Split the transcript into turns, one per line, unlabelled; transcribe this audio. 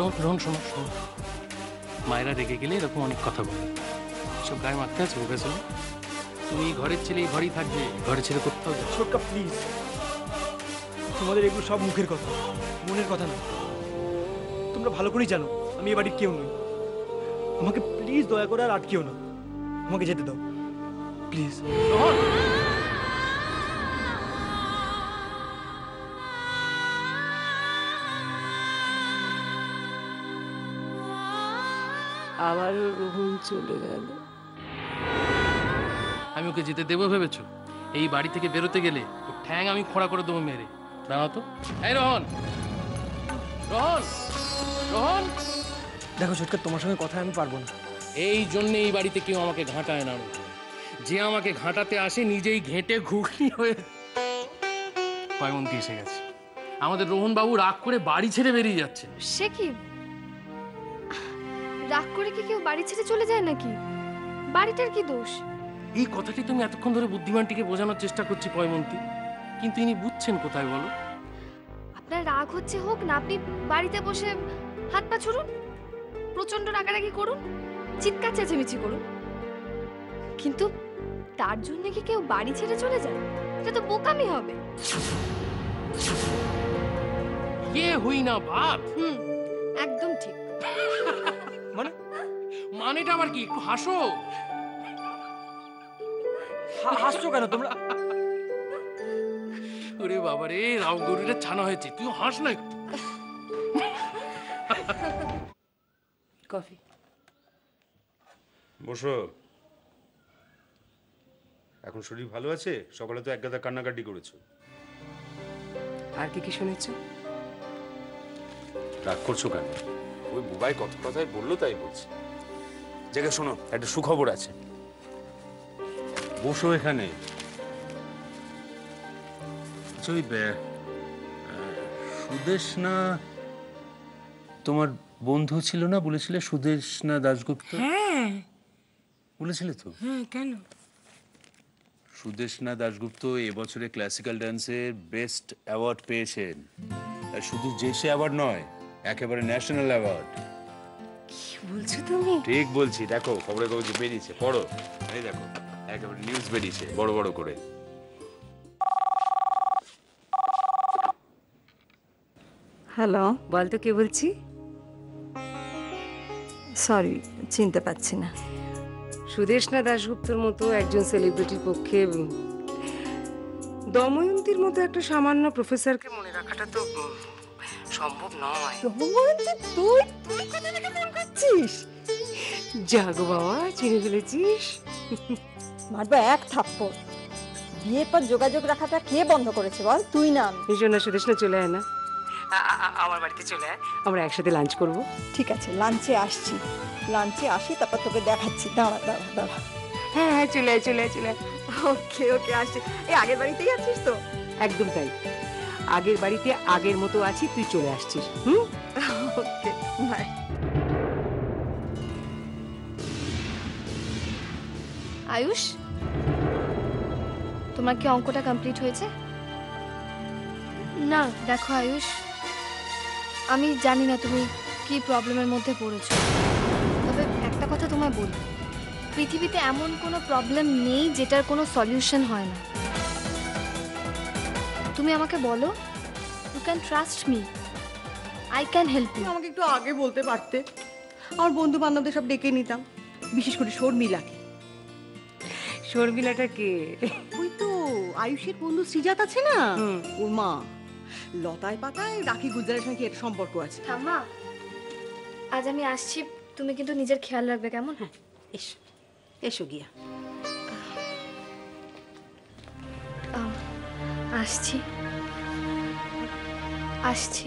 রোহন শোনো শোনো, মায়েরা রেগে গেলে এরকম অনেক কথা বলে, সব গায়ে মাখতে আছে ওকে চলো। তুমি ঘরের ছেলে ঘরেই থাকবে, ঘরে ছেলে কোথাও যাবে।
ছোটকা প্লিজ, তোমাদের এগুলো সব মুখের কথা, মনের কথা না। তোমরা ভালো করেই জানো আমি এ বাড়ির কেউ নই। আমাকে প্লিজ দয়া করে আর আটকেও না, আমাকে যেতে দাও প্লিজ।
রোহন,
আবারও রোহন চলে গেল।
আমি ওকে যেতে দেবো ভেবেছো? এই বাড়ি থেকে বেরোতে গেলে ওর ঠ্যাং আমি খোঁড়া করে দেবো মেরে। দাঁড়াও তো। এই রোহন, রোহন, রোহন।
দেখো ছোটকা, তোমার সঙ্গে কথা আমি পারবো না।
এই জন্যে এই বাড়িতে কেউ আমাকে ঘাঁটায় না। যে আমাকে ঘাঁটাতে আসে নিজেই ঘেঁটে ঘুগনি হয়ে পয়মন্তি এসে গেছে। আমাদের রোহন বাবু রাগ করে বাড়ি ছেড়ে বেরিয়ে যাচ্ছে।
সে কি রাগ করে কি কেউ বাড়ি ছেড়ে চলে যায় নাকি? বাড়িটার কি দোষ?
এই কথাটি তুমি এতক্ষণ ধরে বুদ্ধিমানটিকে বোঝানোর চেষ্টা করছি পয়মন্তি, কিন্তু ইনি বুঝছেন কোথায় বলো?
আপনার রাগ হচ্ছে হোক না, আপনি বাড়িতে বসে হাত পা ছুড়ুন, প্রচন্ড রাগারাগি করুন, চিৎকার চেঁচামেচি করুন, কিন্তু তার জন্য কি কেউ বাড়ি ছেড়ে চলে যায়? এটা তো বোকামি হবে।
কে হই না বাপ।
একদম ঠিক।
মানে মানেটা আবার কি? একটু হাসো।
হাসছো কেন তোমরা?
ওরে বাবা রে, রাও গরুটা ছানা হয়েছে, তুই হাস না একটু।
কফি।
বসো। এখন শরীর ভালো আছে? সকালে তো একগাদা কান্নাকাটি করেছো।
আর কি কি শুনেছ?
রাগ করছো কেন? ওই বুবাই কত কথাই বললো তাই বলছি। জেগে শোনো, একটা সুখবর আছে। বসো এখানে। আচ্ছা, ওই সুদেশনা তোমার বন্ধু ছিল না বলেছিলে? সুদেশনা দাশগুপ্ত।
হ্যাঁ
বলেছিলে তো?
হ্যাঁ, কেন?
সুদেশনা দাশগুপ্ত এবছরে ক্লাসিক্যাল ডান্সের বেস্ট অ্যাওয়ার্ড পেয়েছেন। আর শুধু জেসে অ্যাওয়ার্ড নয়, একেবারে ন্যাশনাল অ্যাওয়ার্ড।
কি বলছো তুমি?
ঠিক বলছি, দেখো খবরের কাগজে বেরিয়েছে, পড়ো। এই দেখো, একেবারে নিউজ বেরিয়েছে বড় বড় করে।
হ্যালো,
বল তো, কে বলছি?
সরি চিনতে পারছি না।
সুদেশনা দাশগুপ্তর মতো একজন সেলিব্রিটির পক্ষে দময়ন্তীর মতো একটা সামান্য প্রফেসরকে মনে রাখাটা তো সম্ভব নয়।
তুই তুই কোথা থেকে ফোন করছিস?
জাগো বাবা, চিনে ফেলেছিস।
মারবো এক থাপ্পড়। বিয়ের পর যোগাযোগ রাখাটা কে বন্ধ করেছে বল? তুই না আমি।
ভীষণ না, সুদেশনা চলে আয় না, আমার বাড়িতে চলে আয়, আমরা একসাথে লাঞ্চ করব।
ঠিক আছে, লাঞ্চে আসছি। লাঞ্চে আসি, তারপর তোকে দেখাচ্ছি। দাঁড়া দাঁড়া দাঁড়া।
হ্যাঁ হ্যাঁ, চলে আয় চলে আয় চলে আয়।
ওকে ওকে, আসছি। এই আগের বাড়িতেই আছিস তো?
একদম তাই, আগের বাড়িতে আগের মতো আছি, তুই চলে আসছিস।
Okay bye.
আয়ুষ, তোমার কি অঙ্কটা কমপ্লিট হয়েছে? না দেখো আয়ুষ, আমি জানি না তুমি কি প্রবলেমের মধ্যে পড়েছো, তবে একটা কথা তোমায় বলি, পৃথিবীতে এমন কোনো প্রবলেম নেই যেটার কোনো সলিউশন হয় না। তুমি আমাকে বলো, you can trust me, I can help you.
আমাকে একটু আগে বলতে পারতে, আমার বন্ধু বান্ধবদের সব ডেকে নিতাম, বিশেষ করে শর্মিলাকে।
শর্মিলাটা কে?
ওই তো আয়ুষের বন্ধু শ্রীজাত আছে না, ওর মা। লতায় পাতায় রাখি গুলজারের সঙ্গে এর সম্পর্ক আছে।
ঠাম্মা, আজ আমি আসছি, তুমি কিন্তু নিজের খেয়াল রাখবে, কেমন?
হ্যাঁ, এসো এসো গিয়া।
আসছি আসছি।